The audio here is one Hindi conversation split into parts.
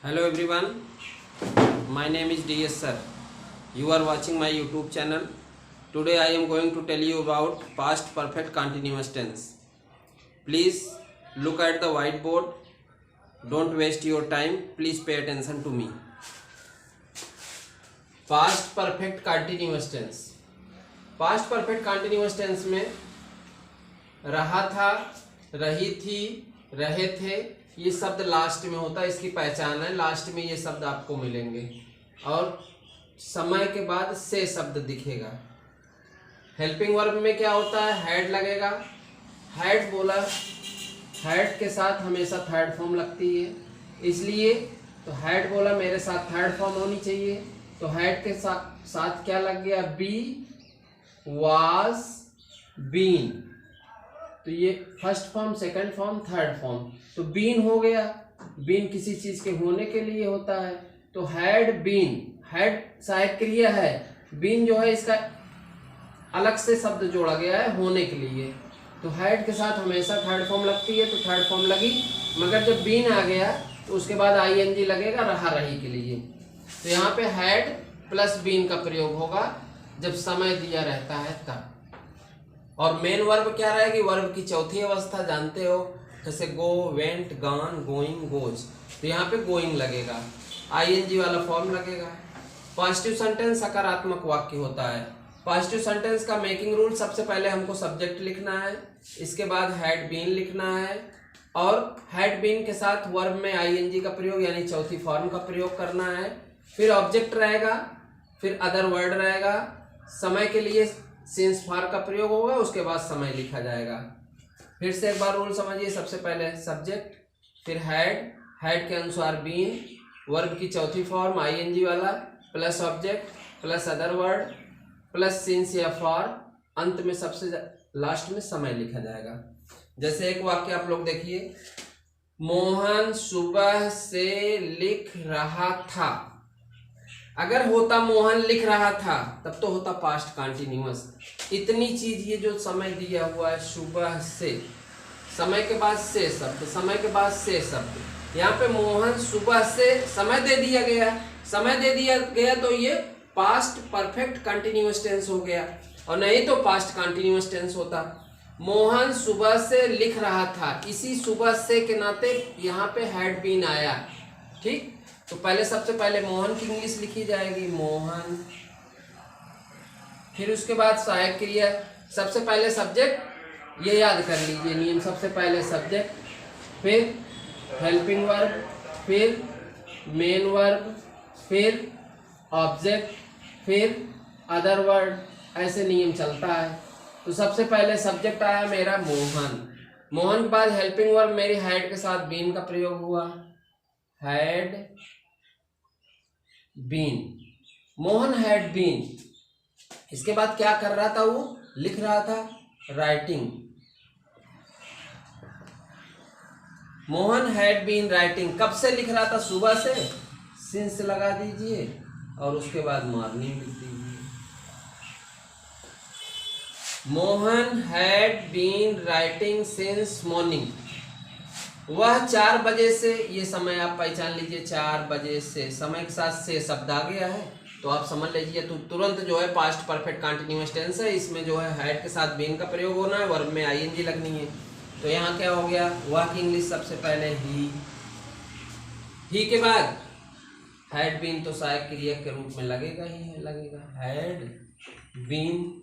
Hello everyone, my name is DS sir. You are watching my YouTube channel. Today I am going to tell you about past perfect continuous tense. Please look at the whiteboard. Don't waste your time. Please pay attention to me. Past perfect continuous tense. Past perfect continuous tense में रहा था, रही थी, रहे थे, ये शब्द लास्ट में होता है। इसकी पहचान है, लास्ट में ये शब्द आपको मिलेंगे और समय के बाद से शब्द दिखेगा। हेल्पिंग वर्ब में क्या होता है? हैड लगेगा। हैड बोला, हैड के साथ हमेशा थर्ड फॉर्म लगती है, इसलिए तो हैड बोला मेरे साथ थर्ड फॉर्म होनी चाहिए। तो हैड के साथ क्या लग गया? Be, was, been. तो ये first form, second form, third form. तो बीन हो गया। बीन किसी चीज के होने के लिए होता है। तो हैड बीन, हैड सहायक क्रिया है, बीन जो है इसका अलग से शब्द जोड़ा गया है होने के लिए। तो हैड के साथ हमेशा थर्ड फॉर्म लगती है, तो थर्ड फॉर्म लगी। मगर जब बीन आ गया तो उसके बाद आईएनजी लगेगा रहा रही के लिए। तो यहाँ पे हैड प्लस बीन का प्रयोग होगा जब समय दिया रहता है तब। और मेन वर्ब क्या रहेगी? वर्ब की चौथी अवस्था जानते हो, जैसे गो, वेंट, गॉन, गोइंग, गोज। तो यहाँ पे गोइंग लगेगा, आईएनजी वाला फॉर्म लगेगा। पॉजिटिव सेंटेंस सकारात्मक वाक्य होता है। पॉजिटिव सेंटेंस का मेकिंग रूल, सबसे पहले हमको सब्जेक्ट लिखना है, इसके बाद हैड बीन लिखना है और हैड बीन के साथ वर्ब में आईएनजी का प्रयोग यानी चौथी फॉर्म का प्रयोग करना है। फिर ऑब्जेक्ट रहेगा, फिर अदर वर्ड रहेगा, समय के लिए सिंस फार का प्रयोग होगा, उसके बाद समय लिखा जाएगा। फिर से एक बार रूल समझिए, सबसे पहले सब्जेक्ट, फिर हैड, हैड के अनुसार बीन, वर्ब की चौथी फॉर्म आईएनजी वाला, plus object, plus other word, plus since या फॉर, अंत में सबसे लास्ट में समय लिखा जाएगा। जैसे एक वाक्य आप लोग देखिए, मोहन सुबह से लिख रहा था। अगर होता मोहन लिख रहा था तब तो होता पास्ट कंटिन्यूअस। इतनी चीज ये जो समय दिया हुआ है, सुबह से, समय के बाद से शब्द, समय के बाद से शब्द, यहाँ पे मोहन सुबह से समय दे दिया गया, समय दे दिया गया तो ये पास्ट परफेक्ट कंटिन्यूअस टेंस हो गया, और नहीं तो पास्ट कंटिन्यूअस टेंस होता। मोहन सुबह से लिख रहा था, इसी सुबह से के नाते यहाँ पे हैड बीन आया। ठीक, तो पहले सबसे पहले मोहन की इंग्लिश लिखी जाएगी, मोहन। फिर उसके बाद सहायक क्रिया, सबसे पहले सब्जेक्ट, ये याद कर लीजिए नियम, सबसे पहले सब्जेक्ट, फिर हेल्पिंग वर्ब, फिर मेन वर्ब, फिर ऑब्जेक्ट, फिर अदर वर्ड, ऐसे नियम चलता है। तो सबसे पहले सब्जेक्ट आया मेरा मोहन, मोहन के बाद हेल्पिंग वर्ब मेरी हैड के साथ बीन का प्रयोग हुआ, had been, Mohan had been. इसके बाद क्या कर रहा था? वो लिख रहा था, writing. Mohan had been writing, कब से लिख रहा था? सुबह से, सिंस लगा दीजिए और उसके बाद मॉर्निंग लिख दीजिए। Mohan had been writing since morning. वह 4 बजे से, ये समय आप पहचान लीजिए, 4 बजे से, समय के साथ से शब्द आ गया है तो आप समझ लीजिए, तो तुरंत जो है पास्ट परफेक्ट कंटिन्यूअस टेंस है, इसमें जो है हैड के साथ बीन का प्रयोग होना है, वर्ब में आईएनजी लगनी है। तो यहाँ क्या हो गया? वह की इंग्लिश सबसे पहले ही के बाद हैड बीन, तो सहायक क्रिया के रूप में लगेगा ही है, लगेगा हैड बीन।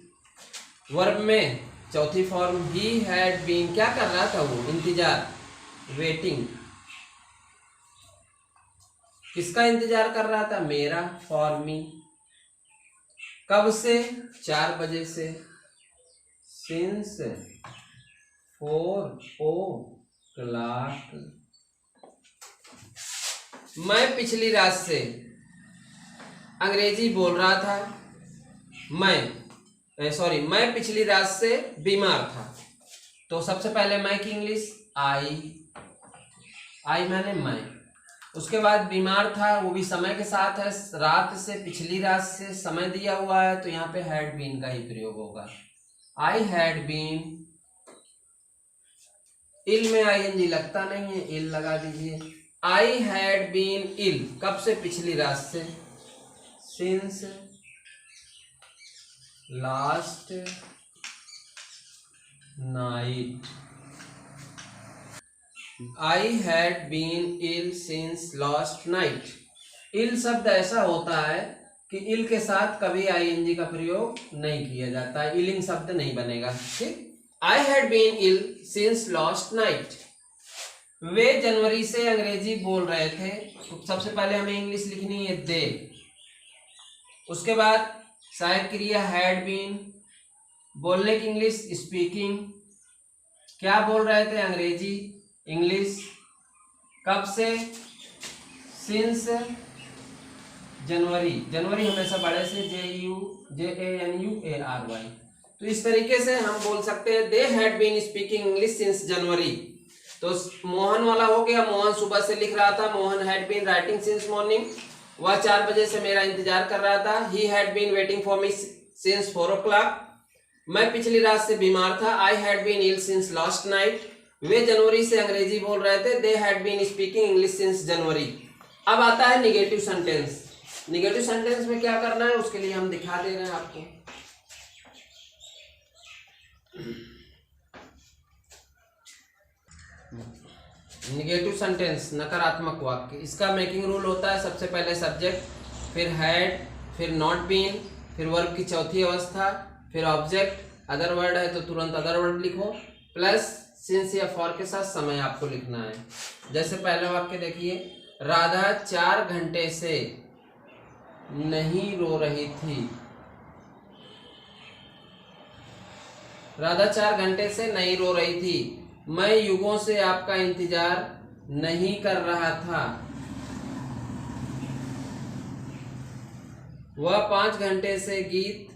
वर्ब में चौथी फॉर्म ही हैड बीन, क्या कर रहा था वो? इंतजार, वेटिंग। किसका इंतजार कर रहा था? मेरा, फॉर मी। कब से? 4 बजे से, सिंस 4 o'clock। मैं पिछली रात से अंग्रेजी बोल रहा था, मैं पिछली रात से बीमार था। तो सबसे पहले मैं की इंग्लिश आई मैंने मैं, उसके बाद बीमार था, वो भी समय के साथ है, रात से, पिछली रात से समय दिया हुआ है, तो यहाँ पे हैड बीन का ही प्रयोग होगा, आई हैड बीन। इल में आईएनजी लगता नहीं है, इल लगा दीजिए, आई हैड बीन इल, कब से? पिछली रात से, since last night. I had been ill since last night. Ill शब्द ऐसा होता है कि इल के साथ कभी आईएनजी का प्रयोग नहीं किया जाता है, इलिंग शब्द नहीं बनेगा। ठीक, I had been ill since last night. वे जनवरी से अंग्रेजी बोल रहे थे, तो सबसे पहले हमें इंग्लिश लिखनी है दे। उसके बाद सहायक क्रिया हैड बीन, बोलने की इंग्लिश स्पीकिंग, क्या बोल रहे थे? अंग्रेजी, इंग्लिश। कब से? सिंस जनवरी, जनवरी हमेशा बड़े से JUNUARY। तो इस तरीके से हम बोल सकते हैं they had been speaking English since January. तो मोहन वाला हो गया, मोहन सुबह से लिख रहा था, Mohan had been writing since morning, वह 4 बजे से मेरा इंतजार कर रहा था। He had been waiting for me since 4 o'clock, मैं पिछली रात से बीमार था। I had been ill since last night, वे जनवरी से अंग्रेजी बोल रहे थे। They had been speaking English since January. अब आता है निगेटिव सेंटेंस। निगेटिव सेंटेंस में क्या करना है उसके लिए हम दिखा दे रहे हैं आपको। निगेटिव सेंटेंस, नकारात्मक वाक्य, इसका मेकिंग रूल होता है सबसे पहले सब्जेक्ट, फिर हैड, फिर नॉट बीन, फिर वर्ब की चौथी अवस्था, फिर ऑब्जेक्ट, अदर वर्ड है तो तुरंत अदर वर्ड लिखो, प्लस सिंस या फॉर के साथ समय आपको लिखना है। जैसे पहला वाक्य देखिए, राधा 4 घंटे से नहीं रो रही थी। राधा 4 घंटे से नहीं रो रही थी। मैं युगों से आपका इंतजार नहीं कर रहा था। वह 5 घंटे से गीत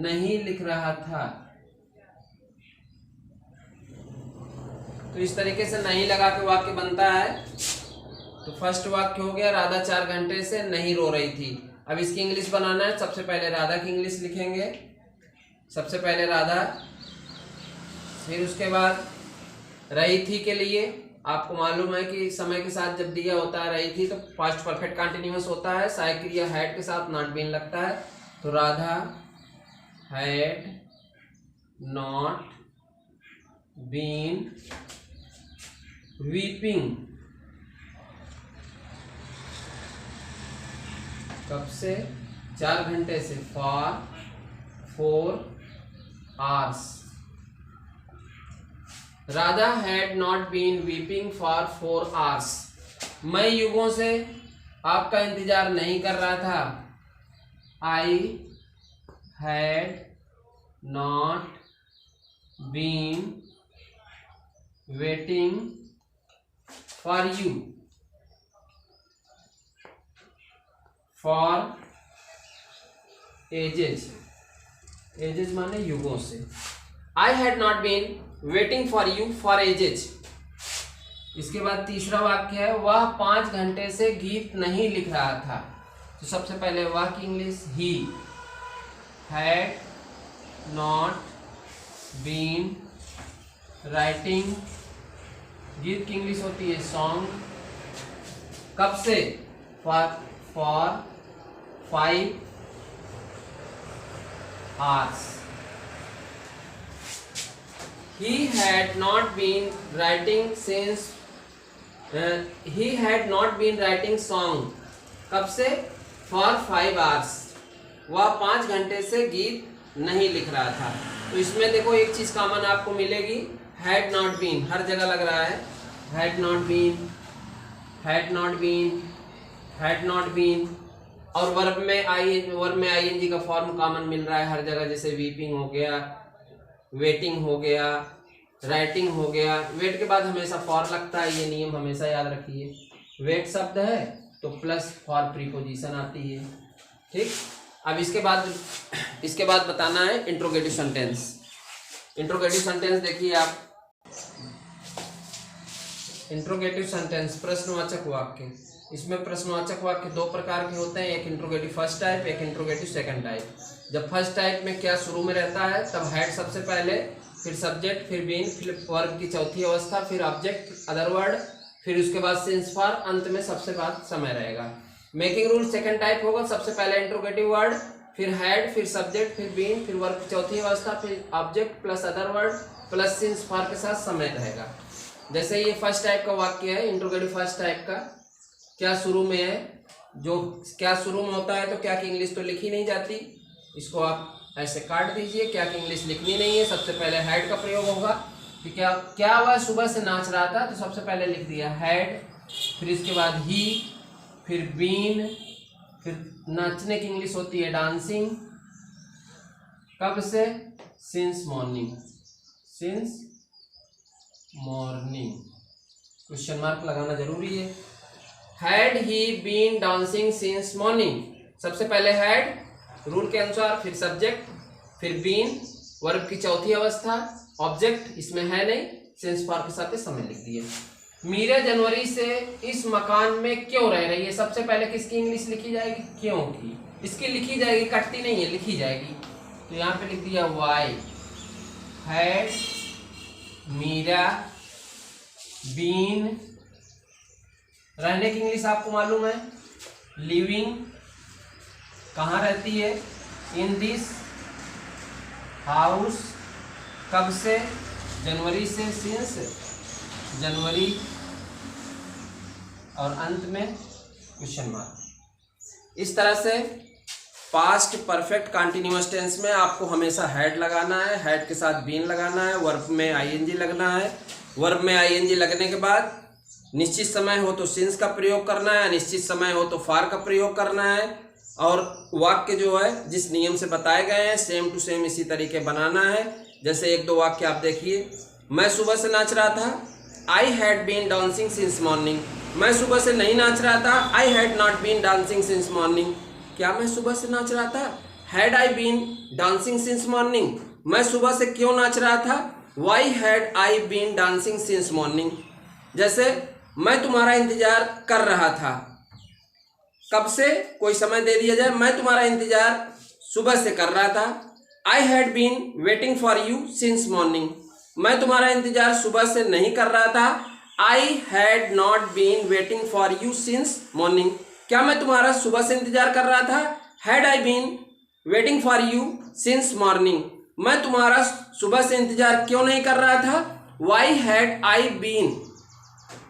नहीं लिख रहा था। तो इस तरीके से नहीं लगा के वाक्य बनता है। तो फर्स्ट वाक्य हो गया, राधा 4 घंटे से नहीं रो रही थी। अब इसकी इंग्लिश बनाना है। सबसे पहले राधा की इंग्लिश लिखेंगे, सबसे पहले राधा, फिर उसके बाद रही थी के लिए आपको मालूम है कि समय के साथ जब दिया होता है रही थी तो पास्ट परफेक्ट कंटिन्यूअस होता है, सहायक क्रिया हैड के साथ नॉट बीन लगता है। तो Radha had not been weeping, कब से? 4 घंटे से, for 4 hours। Radha had not been weeping for 4 hours। मैं युगों से आपका इंतजार नहीं कर रहा था। I had not been waiting for you for ages, ages माने युगों से। I had not been waiting for you for ages. इसके बाद तीसरा वाक्य है, वह 5 घंटे से गीत नहीं लिख रहा था। तो सबसे पहले वह की English, he had not been writing, गीत की इंग्लिश होती है सॉन्ग, कब से? For 5 hours। He had not been writing since he had not been writing song, कब से? For 5 hours। वह 5 घंटे से गीत नहीं लिख रहा था। तो इसमें देखो एक चीज कॉमन आपको मिलेगी, had not been, हर जगह लग रहा है had not been, had not been, had not been। और वर्ब में आईएनजी का फॉर्म कॉमन मिल रहा है हर जगह, जैसे वीपिंग हो गया, वेटिंग हो गया, राइटिंग हो गया। वेट के बाद हमेशा फॉर लगता है, ये नियम हमेशा याद रखिए। वेट शब्द है तो प्लस फॉर प्रीपोजिशन आती है। ठीक, अब इसके बाद बताना है इंट्रोगेटिव सेंटेंस। इंट्रोगेटिव सेंटेंस देखिए आप, इंट्रोगेटिव सेंटेंस प्रश्नवाचक वाक्य। इसमें प्रश्नवाचक वाक्य 2 प्रकार के होते हैं, एक इंट्रोगेटिव फर्स्ट टाइप, एक इंट्रोगेटिव सेकंड टाइप। जब फर्स्ट टाइप में क्या शुरू में रहता है, तब हैड सबसे पहले, फिर सब्जेक्ट, फिर बीन, फिर वर्ब की चौथी अवस्था, फिर ऑब्जेक्ट, अदर वर्ड, फिर उसके बाद सिंस फॉर, अंत में सबसे बाद समय रहेगा। मेकिंग रूल सेकंड टाइप होगा, सबसे पहले इंट्रोगेटिव वर्ड, फिर हैड, फिर सब्जेक्ट, फिर बीन, फिर वर्ब की चौथी अवस्था, फिर object plus other word plus since for के साथ समय रहेगा। जैसे ये फर्स्ट टाइप का वाक्य है, इंट्रोगेटिव फर्स्ट टाइप का, क्या शुरू में है, जो क्या शुरू में होता है तो क्या की इंग्लिश तो लिखी नहीं जाती, इसको आप ऐसे काट दीजिए, क्या की इंग्लिश लिखनी नहीं है। सबसे पहले हैड का प्रयोग होगा कि क्या वह सुबह से नाच रहा था, तो सबसे पहले लिख दिया हैड, फिर इसके बाद ही, फिर बीन, फिर नाचने की इंग्लिश होती है डांसिंग, कब से, since morning, since morning, question mark लगाना जरूरी है। Had he been dancing since morning, सबसे पहले हैड रूल के अनुसार, फिर सब्जेक्ट, फिर बीन वर्ब की चौथी अवस्था, ऑब्जेक्ट इसमें है नहीं, सिंस फॉर के साथ समय लिख दिए। मीरा जनवरी से इस मकान में क्यों रह रही है, सबसे पहले किसकी इंग्लिश लिखी जाएगी, क्यों की, इसकी लिखी जाएगी, कटती नहीं है, लिखी जाएगी। तो यहाँ पे लिख दिया वाई हैड मीरा बीन, रहने की इंग्लिश आपको मालूम है, लिविंग, कहाँ रहती है, इन दिस हाउस, कब से, जनवरी से, सिंस जनवरी, और अंत में क्वेश्चन मार्क। इस तरह से पास्ट परफेक्ट कंटीन्यूअस टेंस में आपको हमेशा हैड लगाना है, हैड के साथ बीन लगाना है, वर्ब में आईएनजी लगना है, वर्ब में आईएनजी लगने के बाद निश्चित समय हो तो सिंस का प्रयोग करना है, अनिश्चित समय हो तो फॉर का प्रयोग करना है, और वाक्य जो है जिस नियम से बताए गए हैं सेम टू सेम इसी तरीके बनाना है। जैसे एक दो वाक्य आप देखिए, मैं सुबह से नाच रहा था, I had been dancing since morning, मैं सुबह से नहीं नाच रहा था, I had not been dancing since morning, क्या मैं सुबह से नाच रहा था, had I been dancing since morning, मैं सुबह से क्यों नाच रहा था, why had I been dancing since morning. जैसे मैं तुम्हारा इंतजार कर रहा था, कब से, कोई समय दे दिया जाए, मैं तुम्हारा इंतजार सुबह से कर रहा था, I had been waiting for you since morning, मैं तुम्हारा इंतजार सुबह से नहीं कर रहा था, I had not been waiting for you since morning, क्या मैं तुम्हारा सुबह से इंतजार कर रहा था, had I been waiting for you since morning, मैं तुम्हारा सुबह से इंतजार क्यों नहीं कर रहा था, why had I been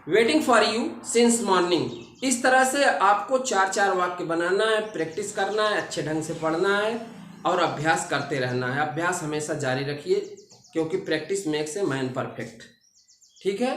waiting for you since morning. इस तरह से आपको 4-4 वाक्य बनाना है, प्रैक्टिस करना है, अच्छे ढंग से पढ़ना है और अभ्यास करते रहना है। अभ्यास हमेशा जारी रखिए क्योंकि practice makes a man perfect. ठीक है।